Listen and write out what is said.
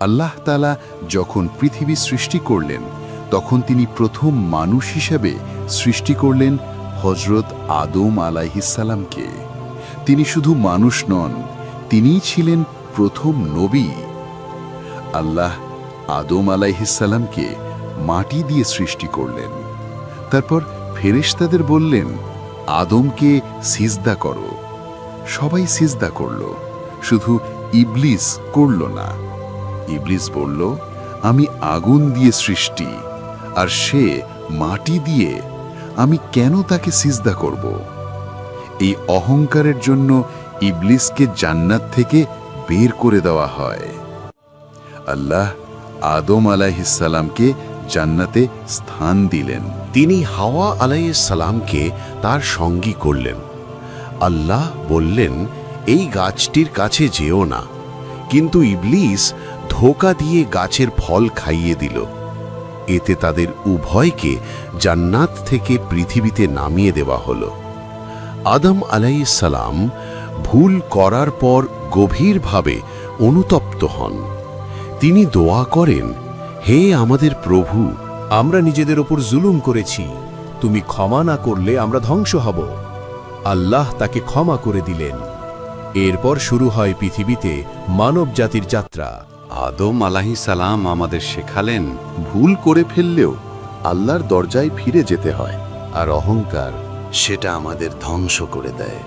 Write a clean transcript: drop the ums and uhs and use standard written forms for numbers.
আল্লাহ তাআলা যখন পৃথিবী সৃষ্টি করলেন তখন তিনি প্রথম মানুষ হিসেবে সৃষ্টি করলেন হযরত আদম আলাইহিসসালামকে। তিনি শুধু মানুষ নন, তিনিই ছিলেন প্রথম নবী। আল্লাহ আদম আলাইহিসসালামকে মাটি দিয়ে সৃষ্টি করলেন। তারপর ফেরেশতাদের বললেন, আদমকে সিজদা করো। সবাই সিজদা করল, শুধু ইবলিস করল না। ইবলিস বলল, আমি আগুন দিয়ে সৃষ্টি, আর সে মাটি দিয়ে, আমি কেন তাকে সিজদা করব? এই অহংকারের জন্য ইবলিসকে জান্নাত থেকে বের করে দেওয়া হয়। আল্লাহ আদম আলাইহিসসালামকে জান্নাতে স্থান দিলেন। তিনি হাওয়া আলাইহিস সালামকে তার সঙ্গী করলেন। আল্লাহ বললেন, এই গাছটির কাছে যেও না, কিন্তু ইবলিস ধোঁকা দিয়ে গাছের ফল খাইয়ে দিল। এতে তাদের উভয়কে জান্নাত থেকে পৃথিবীতে নামিয়ে দেওয়া হলো। আদম আলাইহিস সালাম ভুল করার পর গভীরভাবে অনুতপ্ত হন। তিনি দোয়া করেন, হে আমাদের প্রভু, আমরা নিজেদের ওপর জুলুম করেছি, তুমি ক্ষমা না করলে আমরা ধ্বংস হব। আল্লাহ তাকে ক্ষমা করে দিলেন। এরপর শুরু হয় পৃথিবীতে মানব জাতির যাত্রা। আদম আলাইহিস সালাম আমাদের শেখালেন, ভুল করে ফেললেও আল্লাহর দরজায় ফিরে যেতে হয়, আর অহংকার সেটা আমাদের ধ্বংস করে দেয়।